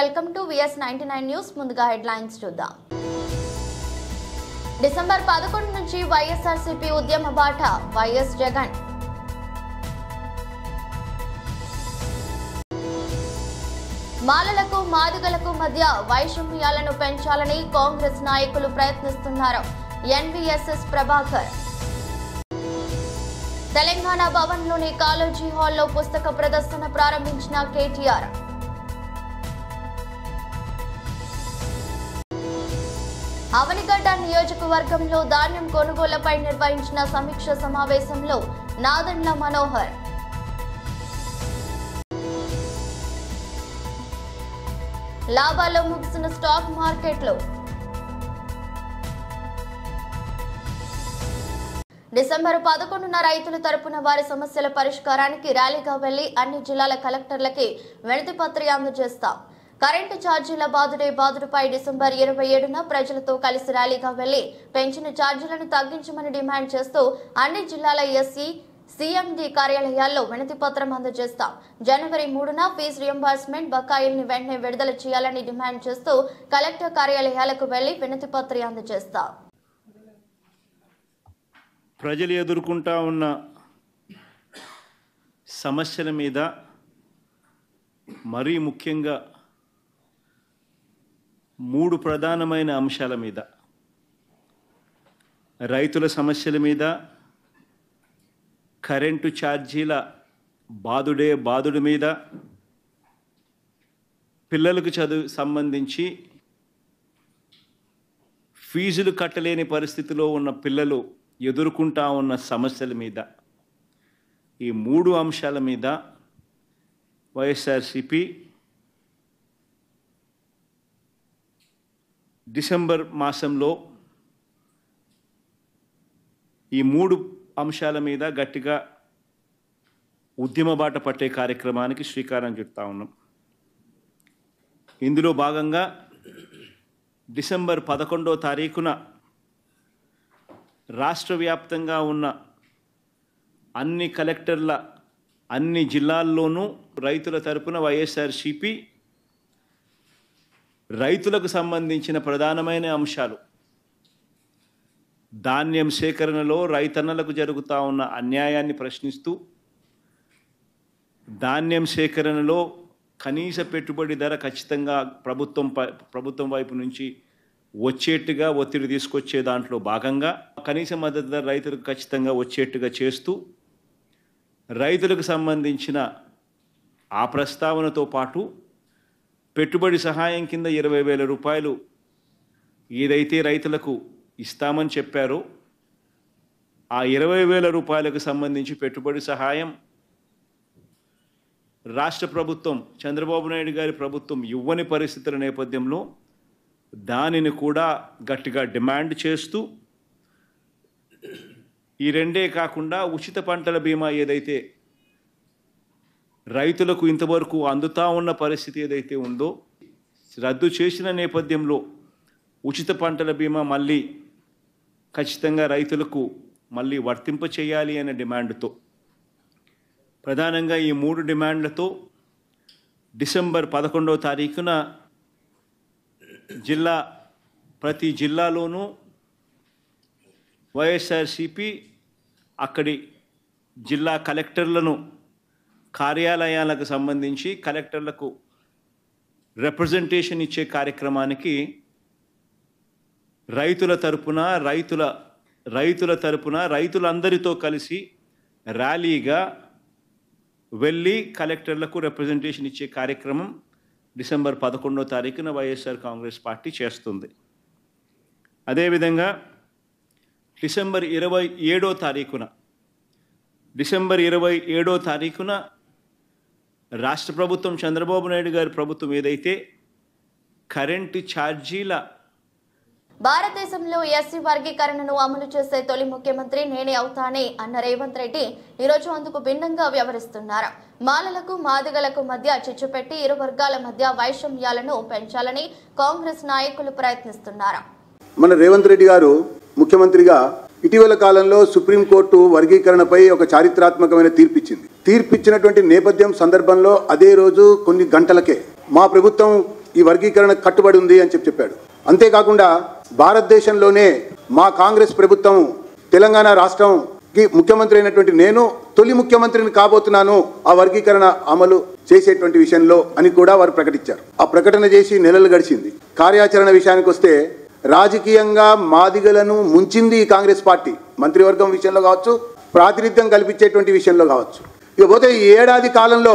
Welcome to VS99 news. ముందుగా headlines చూద్దాం. December 11 నుంచి వైఎస్ఆర్సీపీ ఉద్యమ బాట. వైఎస్ జగన్. మాలలకు మాదిగలకు మధ్య వైషమ్యాలను పెంచాలని కాంగ్రెస్ నాయకులు ప్రయత్నిస్తున్నారు. NVSS ప్రభాకర్. తెలంగాణ భవన్లోని కాళోజీ హాల్లో పుస్తక ప్రదర్శన ప్రారంభించిన KTR. అవనిగడ్డ నియోజకవర్గంలో ధాన్యం కొనుగోలుపై నిర్వహించిన సమీక్ష సమావేశంలో నాదెండ్ల మనోహర్. లాభాల్లో ముగిసిన స్టాక్ మార్కెట్లు. డిసెంబర్ 11న రైతుల తరపున వారి సమస్యల పరిష్కారానికి ర్యాలీగా వెళ్లి అన్ని జిల్లాల కలెక్టర్లకి వినతి పత్రం అందజేస్తాం. కరెంటు ఛార్జీల బాదుడుపై డిసెంబర్ 27న ప్రజలతో కలిసి ర్యాలీగా వెళ్లి పెంచిన ఛార్జీలను తగ్గించమని డిమాండ్ చేస్తూ అన్ని జిల్లాల SC, CMD కార్యాలయాల్లో వినతి పత్రం అందజేస్తాం. జనవరి 3న ఫీజు రియంబర్స్మెంట్ బకాయిల్ని వెంటనే విడుదల చేయాలని డిమాండ్ చేస్తూ కలెక్టర్ కార్యాలయాలకు వెళ్లి వినతి పత్రం అందజేస్తాం. ప్రజలు ఎదుర్కొంటా ఉన్న సమస్యల మీద, మరీ ముఖ్యంగా 3 ప్రధానమైన అంశాల మీద, రైతుల సమస్యల మీద, కరెంటు ఛార్జీల బాదుడు మీద, పిల్లలకు చదువు సంబంధించి ఫీజులు కట్టలేని పరిస్థితిలో ఉన్న పిల్లలు ఎదుర్కొంటా ఉన్న సమస్యల మీద, ఈ 3 అంశాల మీద వైఎస్ఆర్సీపీ డిసెంబర్ మాసంలో ఈ 3 అంశాల మీద గట్టిగా ఉద్యమ బాట పట్టే కార్యక్రమానికి శ్రీకారం చుడతా ఉన్నాం. ఇందులో భాగంగా డిసెంబర్ 11వ తారీఖున రాష్ట్ర వ్యాప్తంగా ఉన్న అన్ని కలెక్టర్ల అన్ని జిల్లాల్లోనూ రైతుల తరపున వైఎస్ఆర్సీపీ రైతులకు సంబంధించిన ప్రధానమైన అంశాలు, ధాన్యం సేకరణలో రైతన్నలకు జరుగుతూ ఉన్న అన్యాయాన్ని ప్రశ్నిస్తూ, ధాన్యం సేకరణలో కనీస పెట్టుబడి ధర ఖచ్చితంగా ప్రభుత్వం వైపు నుంచి వచ్చేట్టుగా ఒత్తిడి తీసుకొచ్చే దాంట్లో భాగంగా కనీస మద్దతు ధర రైతులకు ఖచ్చితంగా వచ్చేట్టుగా చేస్తూ, రైతులకు సంబంధించిన ఆ ప్రస్తావనతో పాటు పెట్టుబడి సహాయం కింద 20,000 రూపాయలు ఏదైతే రైతులకు ఇస్తామని చెప్పారో ఆ 20,000 రూపాయలకు సంబంధించి పెట్టుబడి సహాయం రాష్ట్ర ప్రభుత్వం, చంద్రబాబు నాయుడు గారి ప్రభుత్వం ఇవ్వని పరిస్థితుల నేపథ్యంలో దానిని కూడా గట్టిగా డిమాండ్ చేస్తూ, ఈ రెండే కాకుండా ఉచిత పంటల బీమా ఏదైతే రైతులకు ఇంతవరకు అందుతా ఉన్న పరిస్థితి ఏదైతే ఉందో రద్దు చేసిన నేపథ్యంలో ఉచిత పంటల బీమా మళ్ళీ ఖచ్చితంగా రైతులకు మళ్ళీ వర్తింప చేయాలి అనే డిమాండ్తో, ప్రధానంగా ఈ 3 డిమాండ్లతో డిసెంబర్ 11వ తారీఖున ప్రతి జిల్లాలోనూ వైఎస్ఆర్సీపీ అక్కడి జిల్లా కలెక్టర్లను కార్యాలయాలకు సంబంధించి కలెక్టర్లకు రిప్రజెంటేషన్ ఇచ్చే కార్యక్రమానికి రైతులందరితో కలిసి ర్యాలీగా వెళ్ళి కలెక్టర్లకు రిప్రజెంటేషన్ ఇచ్చే కార్యక్రమం డిసెంబర్ 11వ తారీఖున వైఎస్ఆర్ కాంగ్రెస్ పార్టీ చేస్తుంది. అదేవిధంగా డిసెంబర్ 27వ తారీఖున రాష్ట్ర ప్రభుత్వం, చంద్రబాబు నాయుడు గారి ప్రభుత్వం ఏదైతే కరెంటు ఛార్జీల భారతదేశంలో SC వర్గీకరణను అమలు చేసే తొలి ముఖ్యమంత్రి నేనే అవుతానే అన్న రేవంత్ రెడ్డి ఈరోజు అందుకు భిన్నంగా వ్యవహరిస్తున్నారు. మాలలకు మాదిగలకు మధ్య చిచ్చు పెట్టి ఇరు వర్గాల మధ్య వైషమ్యాలను పెంచాలని కాంగ్రెస్ నాయకులు ప్రయత్నిస్తున్నారు. మన రేవంత్ రెడ్డి గారు ముఖ్యమంత్రిగా ఇటీవల కాలంలో సుప్రీంకోర్టు వర్గీకరణపై ఒక చారిత్రాత్మకమైన తీర్పిచ్చినటువంటి నేపథ్యం సందర్భంలో అదే రోజు కొన్ని గంటలకే మా ప్రభుత్వం ఈ వర్గీకరణ కట్టుబడి ఉంది అని చెప్పాడు. అంతేకాకుండా భారతదేశంలోనే మా కాంగ్రెస్ ప్రభుత్వం తెలంగాణ రాష్ట్రంకి ముఖ్యమంత్రి అయినటువంటి నేను తొలి ముఖ్యమంత్రిని కాబోతున్నాను ఆ వర్గీకరణ అమలు చేసేటువంటి విషయంలో అని కూడా వారు ప్రకటించారు. ఆ ప్రకటన చేసి నెలలు గడిచింది. కార్యాచరణ విషయానికి వస్తే రాజకీయంగా మాదిగలను ముంచింది ఈ కాంగ్రెస్ పార్టీ. మంత్రివర్గం విషయంలో కావచ్చు, ప్రాతినిధ్యం కల్పించేటువంటి విషయంలో కావచ్చు. ఇకపోతే ఈ ఏడాది కాలంలో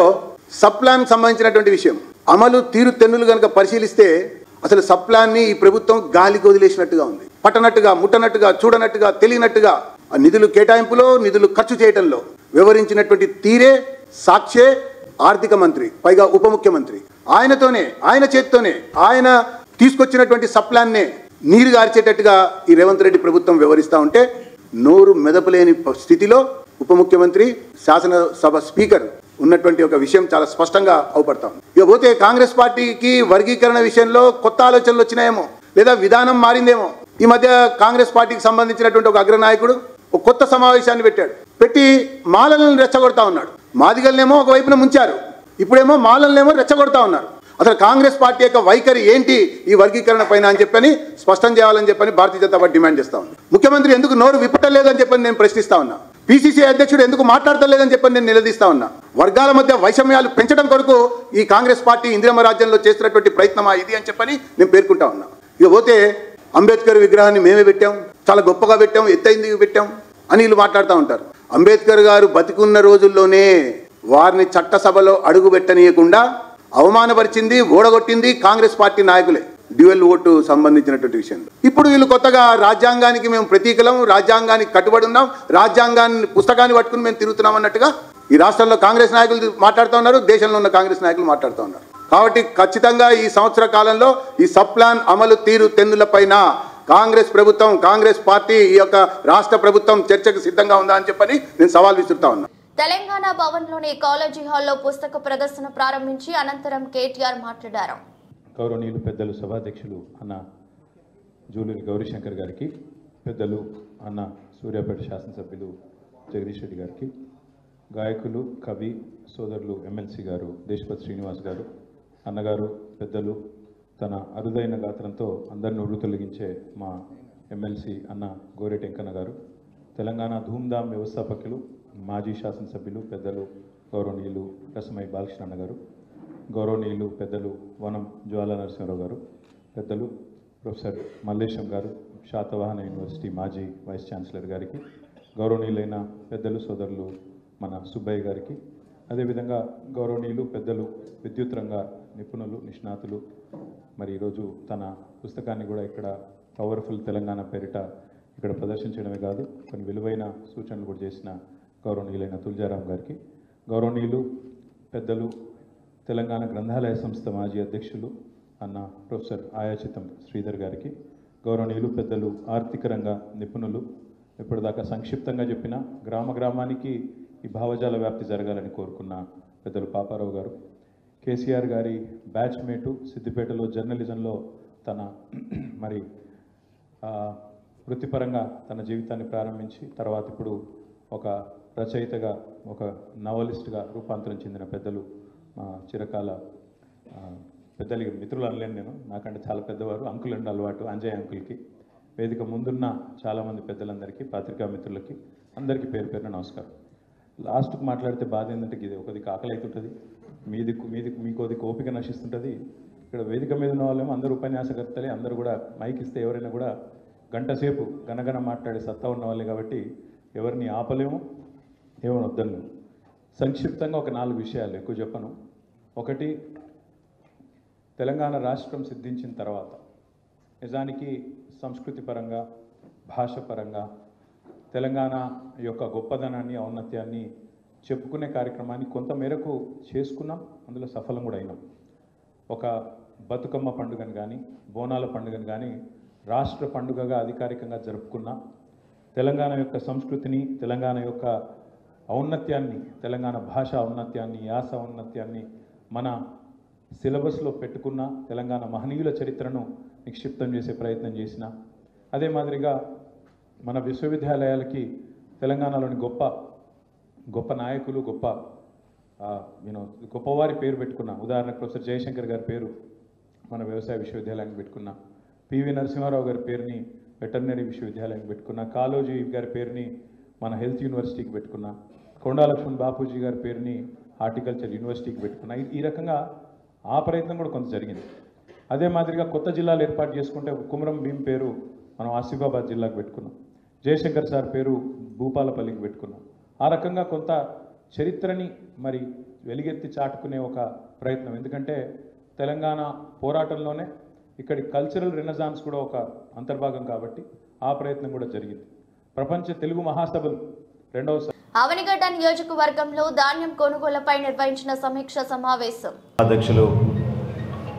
సబ్ ప్లాన్ సంబంధించినటువంటి విషయం అమలు తీరు తెన్నులు కనుక పరిశీలిస్తే అసలు సబ్ ప్లాన్ని ఈ ప్రభుత్వం గాలికి వదిలేసినట్టుగా ఉంది. పట్టనట్టుగా, ముట్టనట్టుగా, చూడనట్టుగా, తెలియనట్టుగా ఆ నిధులు కేటాయింపులో, నిధులు ఖర్చు చేయడంలో వివరించినటువంటి తీరే సాక్షే ఆర్థిక మంత్రి, పైగా ఉప ముఖ్యమంత్రి. ఆయన చేతితోనే ఆయన తీసుకొచ్చినటువంటి సబ్ ప్లాన్నే నీరు గార్చేటట్టుగా ఈ రేవంత్ రెడ్డి ప్రభుత్వం వ్యవహరిస్తూ ఉంటే నోరు మెదపలేని స్థితిలో ఉప ముఖ్యమంత్రి, శాసనసభ స్పీకర్ ఉన్నటువంటి ఒక విషయం చాలా స్పష్టంగా అవుపడతాం. ఇకపోతే కాంగ్రెస్ పార్టీకి వర్గీకరణ విషయంలో కొత్త ఆలోచనలు వచ్చినాయేమో, లేదా విధానం మారిందేమో. ఈ మధ్య కాంగ్రెస్ పార్టీకి సంబంధించినటువంటి ఒక అగ్రనాయకుడు ఒక కొత్త సమావేశాన్ని పెట్టి మాలలను రెచ్చగొడతా ఉన్నాడు. మాదిగలనేమో ఒకవైపున ముంచారు, ఇప్పుడేమో మాలలనేమో రెచ్చగొడతా ఉన్నారు. అసలు కాంగ్రెస్ పార్టీ యొక్క వైఖరి ఏంటి ఈ వర్గీకరణ పైన అని చెప్పని స్పష్టం చేయాలని చెప్పని భారతీయ జనతా పార్టీ డిమాండ్ చేస్తా ఉంది. ముఖ్యమంత్రి ఎందుకు నోరు విప్పటలేదని చెప్పని నేను ప్రశ్నిస్తా ఉన్నా. పిసిసి అధ్యక్షుడు ఎందుకు మాట్లాడతలేదని చెప్పని నేను నిలదీస్తా ఉన్నా. వర్గాల మధ్య వైషమ్యాలు పెంచడం కొరకు ఈ కాంగ్రెస్ పార్టీ ఇందిరమ్మ రాజ్యంలో చేస్తున్నటువంటి ప్రయత్నమా ఇది అని చెప్పని నేను పేర్కొంటా ఉన్నా. ఇకపోతే అంబేద్కర్ విగ్రహాన్ని మేమే పెట్టాం, చాలా గొప్పగా పెట్టాం, ఎత్తైంది పెట్టాం అని వీళ్ళు మాట్లాడుతూ ఉంటారు. అంబేద్కర్ గారు బతికున్న రోజుల్లోనే వారిని చట్టసభలో అడుగు పెట్టనీయకుండా అవమానపరిచింది, ఓడగొట్టింది కాంగ్రెస్ పార్టీ నాయకులే డ్యూయల్ ఓటు సంబంధించినటువంటి విషయంలో. ఇప్పుడు వీళ్ళు కొత్తగా రాజ్యాంగానికి మేము ప్రతీకలం, రాజ్యాంగానికి కట్టుబడి ఉన్నాం, రాజ్యాంగాన్ని పుస్తకాన్ని పట్టుకుని మేము తిరుగుతున్నాం అన్నట్టుగా ఈ రాష్ట్రంలో కాంగ్రెస్ నాయకులు మాట్లాడుతూ ఉన్నారు, దేశంలో ఉన్న కాంగ్రెస్ నాయకులు మాట్లాడుతూ ఉన్నారు. కాబట్టి ఖచ్చితంగా ఈ సంవత్సర కాలంలో ఈ సబ్ ప్లాన్ అమలు తీరు తెన్నులపైన కాంగ్రెస్ ప్రభుత్వం, కాంగ్రెస్ పార్టీ, ఈ యొక్క రాష్ట్ర ప్రభుత్వం చర్చకు సిద్ధంగా ఉందా అని చెప్పని నేను సవాల్ విసురుతా ఉన్నా. తెలంగాణ భవన్లోని కాలేజీ హాల్లో పుస్తక ప్రదర్శన ప్రారంభించి అనంతరం కేటీఆర్ మాట్లాడారు. గౌరవనీయులు పెద్దలు సభాధ్యక్షులు అన్న జూలూరి గౌరీశంకర్ గారికి, పెద్దలు అన్న సూర్యాపేట శాసనసభ్యులు జగదీష్ రెడ్డి గారికి, గాయకులు, కవి సోదరులు ఎమ్మెల్సీ గారు దేశపతి శ్రీనివాస్ గారు, అన్నగారు, పెద్దలు, తన అరుదైన గాత్రంతో అందరిని ఉర్రు తొలగించే మా ఎమ్మెల్సీ అన్న గోరెటి వెంకన్న గారు, తెలంగాణ ధూమ్ధామ్ వ్యవస్థాపకులు, మాజీ శాసనసభ్యులు, పెద్దలు గౌరవనీయులు రసమై బాలకృష్ణ గారు, గౌరవనీయులు పెద్దలు వనం జ్వాల నరసింహరావు గారు, పెద్దలు ప్రొఫెసర్ మల్లేశం గారు, శాతవాహన యూనివర్సిటీ మాజీ వైస్ ఛాన్సలర్ గారికి, గౌరవనీయులైన పెద్దలు సోదరులు మన సుబ్బయ్య గారికి, అదేవిధంగా గౌరవనీయులు పెద్దలు విద్యుత్ రంగ నిపుణులు, నిష్ణాతులు, మరి ఈరోజు తన పుస్తకాన్ని కూడా ఇక్కడ పవర్ఫుల్ తెలంగాణ పేరిట ఇక్కడ ప్రదర్శించడమే కాదు కొన్ని విలువైన సూచనలు కూడా చేసిన గౌరవనీయులైన తులజారాం గారికి, గౌరవనీయులు పెద్దలు తెలంగాణ గ్రంథాలయ సంస్థ మాజీ అధ్యక్షులు అన్న ప్రొఫెసర్ ఆయాచితం శ్రీధర్ గారికి, గౌరవనీయులు పెద్దలు ఆర్థిక రంగ నిపుణులు, ఇప్పటిదాకా సంక్షిప్తంగా చెప్పిన గ్రామ గ్రామానికి ఈ భావజాల వ్యాప్తి జరగాలని కోరుకున్న పెద్దలు పాపారావు గారు, కేసీఆర్ గారి బ్యాచ్ మేటు, సిద్దిపేటలో జర్నలిజంలో తన మరి వృత్తిపరంగా తన జీవితాన్ని ప్రారంభించి తర్వాత ఇప్పుడు ఒక రచయితగా, ఒక నవలిస్ట్గా రూపాంతరం చెందిన పెద్దలు మా చిరకాల పెద్దలకి మిత్రులు అనలేను నేను, నాకంటే చాలా పెద్దవారు, అంకుల్ అండి అలవాటు అంజయ్ అంకుల్కి, వేదిక ముందున్న చాలామంది పెద్దలందరికీ, పత్రికా మిత్రులకి అందరికీ పేరు పేరున నమస్కారం. లాస్ట్కి మాట్లాడితే బాధ ఏంటంటే ఇది ఒకదికి ఆకలి అవుతుంటుంది, మీకోది ఓపిక నశిస్తుంటుంది. ఇక్కడ వేదిక మీద ఉన్న వాళ్ళేమో అందరూ ఉపన్యాసకర్తలే, అందరూ కూడా మైక్ ఇస్తే ఎవరైనా కూడా గంట సేపు గనగన మాట్లాడే సత్తా ఉన్న వాళ్ళే కాబట్టి ఎవరిని ఆపలేము, ఏమని వద్దను. సంక్షిప్తంగా ఒక 4 విషయాలు, ఎక్కువ చెప్పను. ఒకటి, తెలంగాణ రాష్ట్రం సిద్ధించిన తర్వాత నిజానికి సంస్కృతి పరంగా, భాష పరంగా తెలంగాణ యొక్క గొప్పదనాన్ని, ఔన్నత్యాన్ని చెప్పుకునే కార్యక్రమాన్ని కొంత మేరకు చేసుకున్నాం, అందులో సఫలం కూడా అయినాం. ఒక బతుకమ్మ పండుగను కానీ, బోనాల పండుగను కానీ రాష్ట్ర పండుగగా అధికారికంగా జరుపుకున్న తెలంగాణ యొక్క సంస్కృతిని, తెలంగాణ యొక్క ఔన్నత్యాన్ని, తెలంగాణ భాష ఔన్నత్యాన్ని, యాస ఔన్నత్యాన్ని మన సిలబస్లో పెట్టుకున్న తెలంగాణ మహనీయుల చరిత్రను నిక్షిప్తం చేసే ప్రయత్నం చేసిన, అదే మాదిరిగా మన విశ్వవిద్యాలయాలకి తెలంగాణలోని గొప్ప నాయకులు, గొప్పవారి పేరు పెట్టుకున్న, ఉదాహరణకు ప్రొఫెసర్ జయశంకర్ గారి పేరు మన వ్యవసాయ విశ్వవిద్యాలయానికి పెట్టుకున్న, పివి నరసింహారావు గారి పేరుని వెటర్నరీ విశ్వవిద్యాలయానికి పెట్టుకున్న, కాళోజీ గారి పేరుని మన హెల్త్ యూనివర్సిటీకి పెట్టుకున్న, కొండా లక్ష్మణ్ బాపూజీ గారి పేరుని హార్టికల్చర్ యూనివర్సిటీకి పెట్టుకున్న. ఈ రకంగా ఆ ప్రయత్నం కూడా కొంత జరిగింది. అదే మాదిరిగా కొత్త జిల్లాలు ఏర్పాటు చేసుకుంటే కుమరం భీం పేరు మనం ఆసిఫాబాద్ జిల్లాకు పెట్టుకున్నాం, జయశంకర్ సార్ పేరు భూపాలపల్లికి పెట్టుకున్నాం. ఆ రకంగా కొంత చరిత్రని మరి వెలుగెత్తి చాటుకునే ఒక ప్రయత్నం. ఎందుకంటే తెలంగాణ పోరాటంలోనే ఇక్కడి కల్చరల్ రెనెసాన్స్ కూడా ఒక అంతర్భాగం కాబట్టి ఆ ప్రయత్నం కూడా జరిగింది. ప్రపంచ తెలుగు మహాసభలు రెండవ అవనిగడ్డ నియోజకవర్గంలో ధాన్యం కొనుగోళ్లపై నిర్వహించిన సమీక్ష సమావేశం. అధ్యక్షులు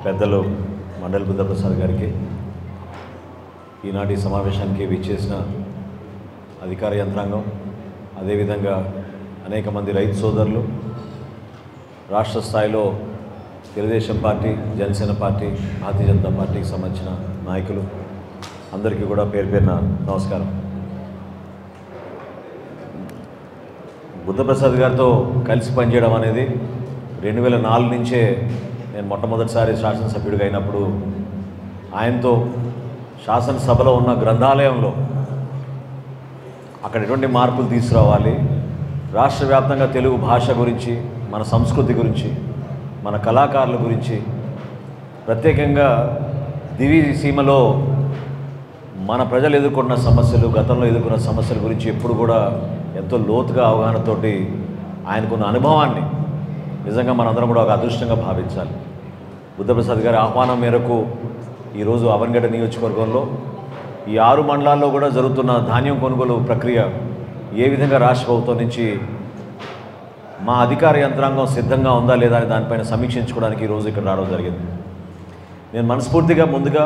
పెద్దలు మండలి బుద్ధప్రసాద్ గారికి, ఈనాటి సమావేశానికి విచ్చేసిన అధికార యంత్రాంగం, అదేవిధంగా అనేక మంది రైతు సోదరులు, రాష్ట్ర స్థాయిలో తెలుగుదేశం పార్టీ, జనసేన పార్టీ, భారతీయ జనతా పార్టీకి సంబంధించిన నాయకులు అందరికీ కూడా పేరు పేరున నమస్కారం. బుద్ధప్రసాద్ గారితో కలిసి పనిచేయడం అనేది 2004 నుంచే నేను మొట్టమొదటిసారి శాసనసభ్యుడిగా అయినప్పుడు ఆయనతో శాసనసభలో ఉన్న గ్రంథాలయంలో అక్కడ ఎటువంటి మార్పులు తీసుకురావాలి, రాష్ట్ర వ్యాప్తంగా తెలుగు భాష గురించి, మన సంస్కృతి గురించి, మన కళాకారుల గురించి, ప్రత్యేకంగా దివి సీమలో మన ప్రజలు ఎదుర్కొన్న సమస్యలు, గతంలో ఎదుర్కొన్న సమస్యల గురించి ఎప్పుడు కూడా ఎంతో లోతుగా అవగాహనతోటి ఆయనకున్న అనుభవాన్ని నిజంగా మనందరం కూడా ఒక అదృష్టంగా భావించాలి. బుద్ధప్రసాద్ గారి ఆహ్వానం మేరకు ఈరోజు అవనిగడ్డ నియోజకవర్గంలో ఈ 6 మండలాల్లో కూడా జరుగుతున్న ధాన్యం కొనుగోలు ప్రక్రియ ఏ విధంగా రాష్ట్ర ప్రభుత్వం నుంచి మా అధికార యంత్రాంగం సిద్ధంగా ఉందా లేదా అని దానిపైన సమీక్షించుకోవడానికి ఈరోజు ఇక్కడ రావడం జరిగింది. నేను మనస్ఫూర్తిగా ముందుగా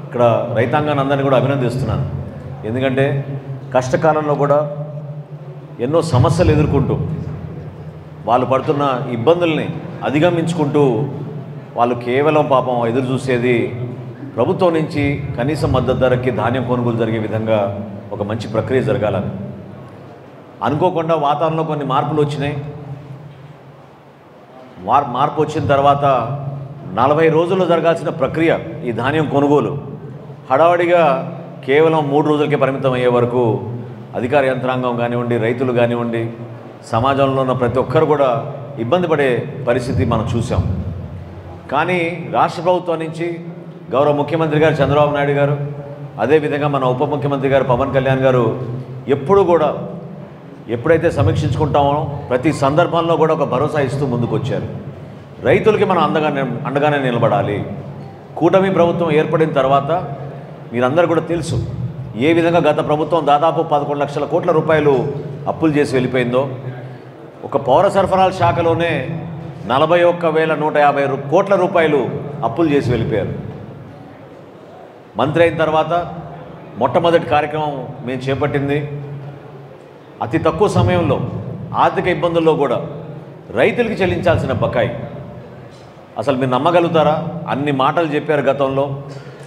ఇక్కడ రైతాంగాన్ని అందరినీ కూడా అభినందిస్తున్నాను. ఎందుకంటే కష్టకాలంలో కూడా ఎన్నో సమస్యలు ఎదుర్కొంటూ వాళ్ళు పడుతున్న ఇబ్బందుల్ని అధిగమించుకుంటూ వాళ్ళు కేవలం పాపం ఎదురు చూసేది ప్రభుత్వం నుంచి కనీస మద్దతు ధరకి ధాన్యం కొనుగోలు జరిగే విధంగా ఒక మంచి ప్రక్రియ జరగాలని. అనుకోకుండా వాతావరణంలో కొన్ని మార్పులు వచ్చినాయి. మార్పు వచ్చిన తర్వాత 40 రోజుల్లో జరగాల్సిన ప్రక్రియ ఈ ధాన్యం కొనుగోలు హడావడిగా కేవలం 3 రోజులకే పరిమితం అయ్యే వరకు అధికార యంత్రాంగం కానివ్వండి, రైతులు కానివ్వండి, సమాజంలో ఉన్న ప్రతి ఒక్కరు కూడా ఇబ్బంది పడే పరిస్థితి మనం చూసాం. కానీ రాష్ట్ర ప్రభుత్వం నుంచి గౌరవ ముఖ్యమంత్రి గారు చంద్రబాబు నాయుడు గారు, అదేవిధంగా మన ఉప ముఖ్యమంత్రి గారు పవన్ కళ్యాణ్ గారు ఎప్పుడు కూడా ఎప్పుడైతే సమీక్షించుకుంటామో ప్రతి సందర్భంలో కూడా ఒక భరోసా ఇస్తూ ముందుకు వచ్చారు. రైతులకి మనం అండగానే నిలబడాలి. కూటమి ప్రభుత్వం ఏర్పడిన తర్వాత మీరందరూ కూడా తెలుసు ఏ విధంగా గత ప్రభుత్వం దాదాపు 11 లక్షల కోట్ల రూపాయలు అప్పులు చేసి వెళ్ళిపోయిందో. ఒక పౌర సరఫరాల శాఖలోనే 41,150 కోట్ల రూపాయలు అప్పులు చేసి వెళ్ళిపోయారు. మంత్రి అయిన తర్వాత మొట్టమొదటి కార్యక్రమం మేము చేపట్టింది అతి తక్కువ సమయంలో ఆర్థిక ఇబ్బందుల్లో కూడా రైతులకి చెల్లించాల్సిన బకాయి. అసలు మీరు నమ్మగలుగుతారా? అన్ని మాటలు చెప్పారు, గతంలో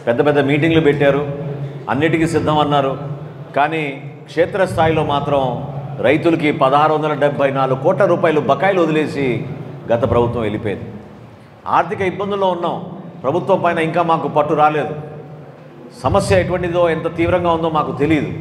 పెద్ద పెద్ద మీటింగ్లు పెట్టారు, అన్నిటికీ సిద్ధం అన్నారు. కానీ క్షేత్రస్థాయిలో మాత్రం రైతులకి 1,674 కోట్ల రూపాయలు బకాయిలు వదిలేసి గత ప్రభుత్వం వెళ్ళిపోయింది. ఆర్థిక ఇబ్బందుల్లో ఉన్నాం. ప్రభుత్వం పైన ఇంకా మాకు పట్టు రాలేదు. సమస్య ఎటువంటిదో, ఎంత తీవ్రంగా ఉందో మాకు తెలియదు.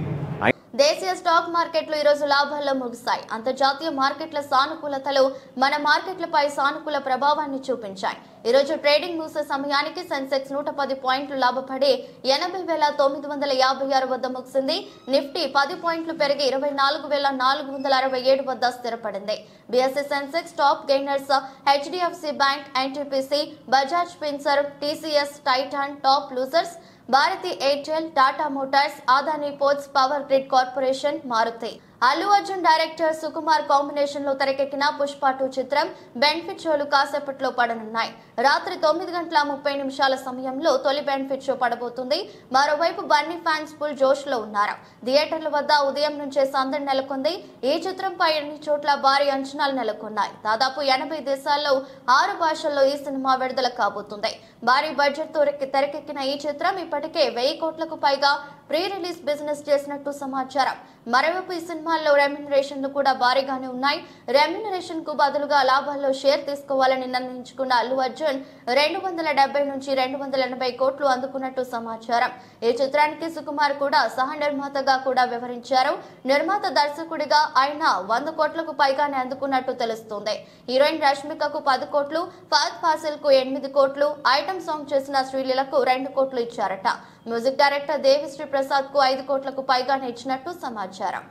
దేశీయ స్టాక్ మార్కెట్లు ఈరోజు లాభాల్లో ముగిశాయి. అంతర్జాతీయ మార్కెట్ల సానుకూలతలు మన మార్కెట్లపై సానుకూల ప్రభావాన్ని చూపించాయి. ఈరోజు ట్రేడింగ్ ముగిసే సమయానికి సెన్సెక్స్ 110 పాయింట్లు లాభపడి 80,956 వద్ద ముగిసింది. నిఫ్టీ 10 పాయింట్లు పెరిగి 24,467 వద్ద స్థిరపడింది. BSE Sensex top gainers HDFC Bank, NTPC, Bajaj Finserv, TCS, Titan top losers. Bharti Airtel, Tata Motors, Adani Ports, Power Grid Corporation, Maruti. Allu Arjun director Sukumar combination లో తెరకెక్కిన పుష్ప 2 చిత్రం బెనిఫిట్ షోలు కాసేపట్లో పడనున్నాయి. రాత్రి 9:30 సమయంలో తొలి బెనిఫిట్ షో పడబోతుంది. మరోవైపు బన్నీ ఫ్యాన్స్ ఫుల్ జోష్ లో ఉన్నారు. థియేటర్ల వద్ద ఉదయం నుంచే సందడి నెలకొంది. ఈ చిత్రంపై అన్ని చోట్ల భారీ అంచనాలు నెలకొన్నాయి. దాదాపు 80 దేశాల్లో 6 భాషల్లో ఈ సినిమా విడుదల కాబోతుంది. భారీ బడ్జెట్ తో తెరకెక్కిన ఈ చిత్రం ఇప్పటికే 1000 కోట్లకు పైగా ప్రీ రిలీజ్ బిజినెస్ చేసినట్టు సమాచారం. మరోవైపు ఈ సినిమాల్లో రెమ్యునరేషన్లు కూడా భారీగానే ఉన్నాయి. రెమ్యునరేషన్ కు బదులుగా లాభాల్లో షేర్ తీసుకోవాలని నిర్ణయించుకున్న అల్లు అర్జున్ 270 నుంచి 280 కోట్లు అందుకున్నట్టు సమాచారం. ఈ చిత్రానికి సుకుమార్ కూడా సహ నిర్మాతగా కూడా వివరించారు. నిర్మాత దర్శకుడిగా ఆయన 100 కోట్లకు పైగానే అందుకున్నట్టు తెలుస్తోంది. హీరోయిన్ రష్మికకు 10 కోట్లు, ఫహద్ ఫాసిల్ కు 8 కోట్లు, ఐటమ్ సాంగ్ చేసిన శ్రీలీలకు 2 కోట్లు ఇచ్చారట. మ్యూజిక్ డైరెక్టర్ దేవిశ్రీ ప్రసాద్ కు 5 కోట్లకు పైగానే ఇచ్చినట్టు సమాచారం.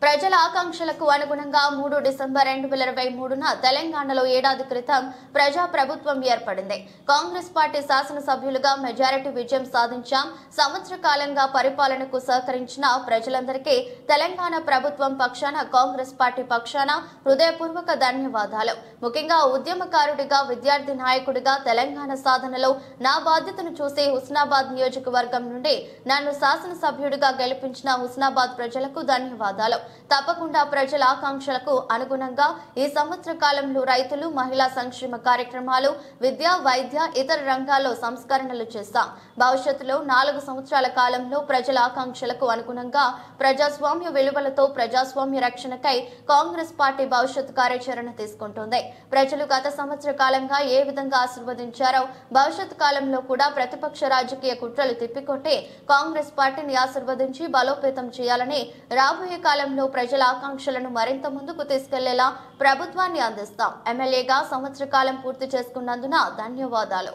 ప్రజల ఆకాంక్షలకు అనుగుణంగా 3 డిసెంబర్ 2023న తెలంగాణలో ఏడాది క్రితం ప్రజా ప్రభుత్వం ఏర్పడింది. కాంగ్రెస్ పార్టీ శాసనసభ్యులుగా మెజారిటీ విజయం సాధించాం. సంవత్సర కాలంగా పరిపాలనకు సహకరించిన ప్రజలందరికీ తెలంగాణ ప్రభుత్వం పక్షాన, కాంగ్రెస్ పార్టీ పక్షాన హృదయపూర్వక ధన్యవాదాలు. ముఖ్యంగా ఉద్యమకారుడిగా, విద్యార్థి నాయకుడిగా తెలంగాణ సాధనలో నా బాధ్యతను చూసి హుస్నాబాద్ నియోజకవర్గం నుండి నన్ను శాసనసభ్యుడిగా గెలిపించిన హుస్నాబాద్ ప్రజలకు ధన్యవాదాలు. తప్పకుండా ప్రజల ఆకాంక్షలకు అనుగుణంగా ఈ సంవత్సర కాలంలో రైతులు, మహిళా సంక్షేమ కార్యక్రమాలు, విద్య, వైద్య, ఇతర రంగాల్లో సంస్కరణలు చేస్తాం. భవిష్యత్తులో 4 సంవత్సరాల కాలంలో ప్రజల ఆకాంక్షలకు అనుగుణంగా ప్రజాస్వామ్య విలువలతో ప్రజాస్వామ్య రక్షణకై కాంగ్రెస్ పార్టీ భవిష్యత్ కార్యాచరణ తీసుకుంటుంది. ప్రజలు గత సంవత్సర కాలంగా ఏ విధంగా ఆశీర్వదించారో భవిష్యత్ కాలంలో కూడా ప్రతిపక్ష రాజకీయ కుట్రలు తిప్పికొట్టి కాంగ్రెస్ పార్టీని ఆశీర్వదించి బలోపేతం చేయాలని, రాబోయే కాలంలో ప్రజల ఆకాంక్షలను మరింత ముందుకు తీసుకెళ్లేలా ప్రభుత్వాన్ని అందిస్తాం. ఎమ్మెల్యేగా సంవత్సర కాలం పూర్తి చేసుకున్నందున ధన్యవాదాలు.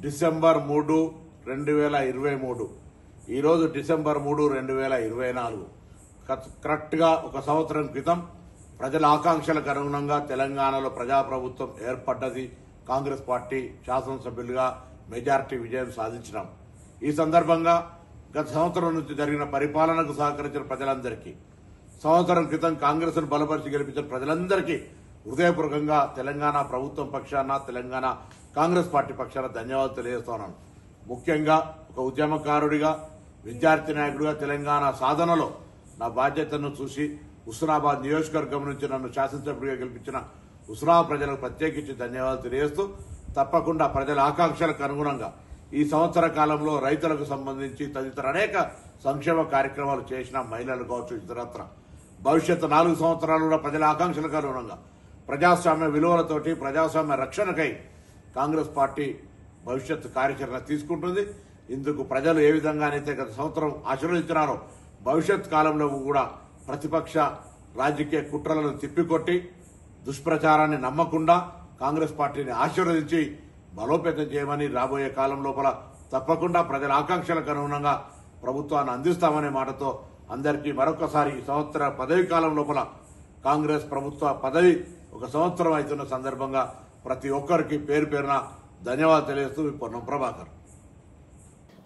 డిసెంబర్ 3, 2023 ఈరోజు డిసెంబర్ 3, 2024 కరెక్ట్ గా ఒక సంవత్సరం క్రితం ప్రజల ఆకాంక్షలకు అనుగుణంగా తెలంగాణలో ప్రజాప్రభుత్వం ఏర్పడ్డది. కాంగ్రెస్ పార్టీ శాసనసభ్యులుగా మెజారిటీ విజయం సాధించినాం. ఈ సందర్భంగా గత సంవత్సరం నుంచి జరిగిన పరిపాలనకు సహకరించిన ప్రజలందరికీ, సంవత్సరం క్రితం కాంగ్రెస్ ను బలపరిచి గెలిపించిన ప్రజలందరికీ హృదయపూర్వకంగా తెలంగాణ ప్రభుత్వం పక్షాన, తెలంగాణ కాంగ్రెస్ పార్టీ పక్షాన ధన్యవాదాలు తెలియజేస్తున్నాను. ముఖ్యంగా ఒక ఉద్యమకారుడిగా, విద్యార్థి నాయకుడిగా తెలంగాణ సాధనలో నా బాధ్యతను చూసి హుస్నాబాద్ నియోజకవర్గం నుంచి నన్ను శాసనసభ్యుడిగా గెలిపించిన హుస్నాబాద్ ప్రజలకు ప్రత్యేకించి ధన్యవాదాలు తెలియజేస్తూ, తప్పకుండా ప్రజల ఆకాంక్షలకు అనుగుణంగా ఈ సంవత్సర కాలంలో రైతులకు సంబంధించి తదితర అనేక సంక్షేమ కార్యక్రమాలు చేసిన మహిళలు కావచ్చు, ఇతరత్ర భవిష్యత్తు 4 సంవత్సరాలలో ప్రజల ఆకాంక్షలకు అనుగుణంగా ప్రజాస్వామ్య విలువలతోటి ప్రజాస్వామ్య రక్షణకై కాంగ్రెస్ పార్టీ భవిష్యత్తు కార్యాచరణ తీసుకుంటుంది. ఇందుకు ప్రజలు ఏ విధంగానైతే గత సంవత్సరం ఆశీర్వదించినారో భవిష్యత్ కాలంలో కూడా ప్రతిపక్ష రాజకీయ కుట్రలను తిప్పికొట్టి దుష్ప్రచారాన్ని నమ్మకుండా కాంగ్రెస్ పార్టీని ఆశీర్వదించి బలోపేతం చేయమని, రాబోయే కాలం లోపల తప్పకుండా ప్రజల ఆకాంక్షలకు అనుగుణంగా ప్రభుత్వాన్ని అందిస్తామనే మాటతో అందరికీ మరొకసారి ఈ సంవత్సర పదవి కాలం లోపల కాంగ్రెస్ ప్రభుత్వ పదవి 1 సంవత్సరం అవుతున్న సందర్భంగా ప్రతి ఒక్కరికి పేరు పేరున ధన్యవాదాలు తెలియజేస్తూ పొన్నం ప్రభాకర్.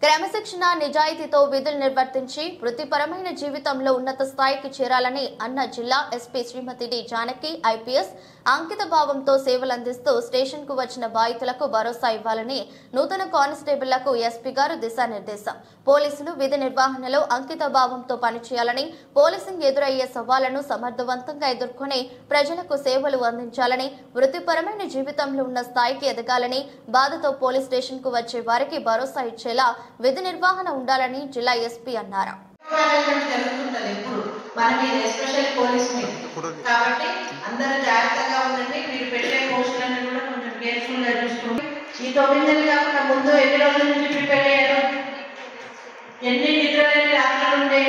క్రమశిక్షణ, నిజాయితీతో విధులు నిర్వర్తించి వృత్తిపరమైన జీవితంలో ఉన్నత స్థాయికి చేరాలని అన్న జిల్లా ఎస్పీ శ్రీమతి డి జానకి ఐపీఎస్ అంకిత భావంతో సేవలందిస్తూ స్టేషన్ కు వచ్చిన బాధితులకు భరోసా ఇవ్వాలని నూతన కానిస్టేబుళ్లకు ఎస్పీ గారు దిశానిర్దేశం. పోలీసులు విధి నిర్వహణలో అంకిత భావంతో పనిచేయాలని, పోలీసింగ్ ఎదురయ్యే సవాళ్లను సమర్థవంతంగా ఎదుర్కొని ప్రజలకు సేవలు అందించాలని, వృత్తిపరమైన జీవితంలో ఉన్న స్థాయికి ఎదగాలని, బాధతో పోలీస్ స్టేషన్ కు వచ్చే వారికి భరోసా ఇచ్చేలా విధి నిర్వహణ ఉండాలని జిల్లా ఎస్పీ అన్నారు. కాబట్టి అందరూ జాగ్రత్తగా ఉండండి. మీరు పెట్టే పోస్టులను కూడా కొంచెం కేర్ఫుల్ గా చూసుకోండి. ఈ 9 నెలలు కాకుండా ముందు ఎన్ని రోజుల నుంచి ప్రిపేర్ అయ్యారు, ఎన్ని నిద్రలేని రాత్రులు ఉండే,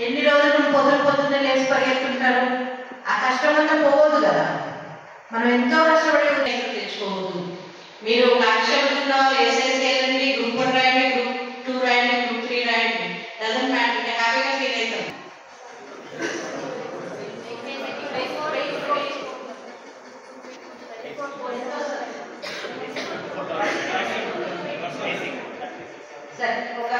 ఎన్ని రోజులు పొద్దున్నే లేచి పరిగెత్తుంటారు. ఆ కష్టం అంతా పోవద్దు కదా. మనం ఎంతో కష్టపడి తెచ్చుకోవద్దు. మీరు కానిస్టేబుల్గా ఎస్ఎస్సీ వెళ్ళండి, గ్రూప్ 1 రాయండి, గ్రూప్ 2 రాయండి, గ్రూప్ 3 రాయండి, డజన్ మ్యాటర్, హ్యాపీగా ఫీల్ అవుతాం. సరే, ఒక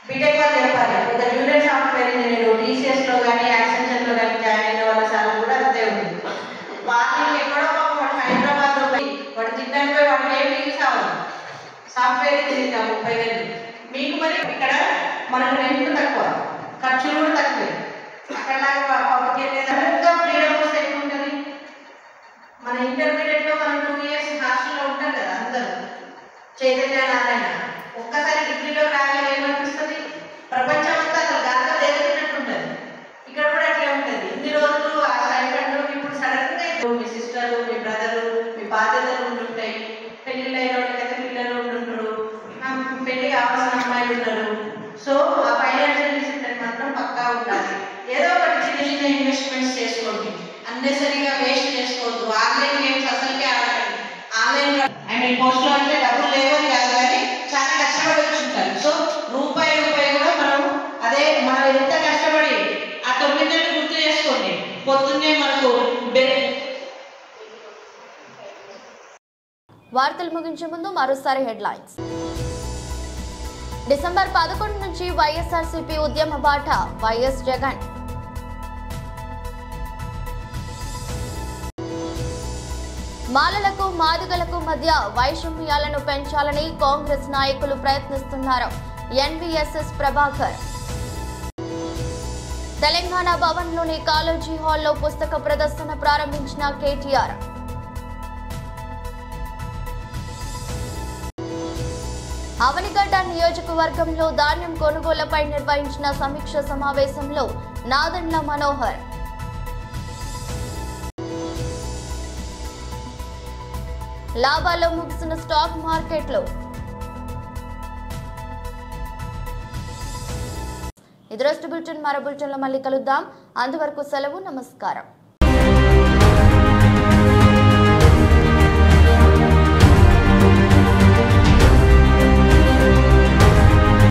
బీటెక్ వాళ్ళు చెప్పాలి, ఒక జూనియర్ సాఫ్ట్వేర్ ఇంజనీర్ టీసీఎస్ లో కానీ యాక్సెంచర్ లో కానీ జాయిన్ అయిన వాళ్ళ సార్ కూడా అంతే ఉంది. వాళ్ళకి ఎక్కడో హైదరాబాద్ లో పోయి వాడు తినడానికి పోయి వాడికి ఏం లీవ్స్ అవ్వాలి, సాఫ్ట్వేర్ ఇంజనీర్ 30,000. మీకు మరి ఇక్కడ మనకు రెంట్ తక్కువ, ఖర్చులు కూడా తక్కువే. అక్కడలాగా పబ్లిక్ ఫ్రీడమ్ వస్తే ఎక్కువ ఉంటుంది. మన ఇంటర్మీడియట్ లో మనం 2 ఇయర్స్ హాస్టల్లో ఉంటాం కదా అందరూ. చైతన్య నారాయణ ఒక్కసారి డిగ్రీలో రాగలేమో మాత్రం పక్కా ఉండాలి. ఏదో ఒకటి చిన్న చిన్న ఇన్వెస్ట్మెంట్స్ చేసుకోండి, అన్నెసరిగా వేస్ట్ చేసుకోవద్దు. ఆన్లైన్ గేమ్స్ అసలుకే ఆడకండి. ఆన్లైన్ పోస్టులు అంటే డబ్బులు లేవని కాదు, కానీ చాలా కష్టపడి వచ్చుంటారు. సో రూపాయి కూడా మనం ఎంత కష్టపడి ఆ 9 నెలలు గుర్తు చేసుకోండి. పొద్దున్నే మనకు వార్తలు ముగించే ముందు మరోసారి హెడ్లైన్స్. డిసెంబర్ 11 నుంచి వైఎస్ఆర్సీపీ ఉద్యమ బాట, వైఎస్ జగన్. మాలలకు మాదిగలకు మధ్య వైషమ్యాలను పెంచాలని కాంగ్రెస్ నాయకులు ప్రయత్నిస్తున్నారు, ఎన్వీఎస్ఎస్ ప్రభాకర్. తెలంగాణ భవన్లోని కాళోజీ హాల్లో పుస్తక ప్రదర్శన ప్రారంభించిన కేటీఆర్. అవనిగడ్డ నియోజకవర్గంలో ధాన్యం కొనుగోలుపై నిర్వహించిన సమీక్ష సమావేశంలో నాదెండ్ల మనోహర్. లాభాల్లో ముగిసిన స్టాక్ మార్కెట్లు. ఇది రోజు బులెటిన్. మరో బులెటిన్లో మళ్ళీ కలుద్దాం. అంతవరకు సెలవు. నమస్కారం.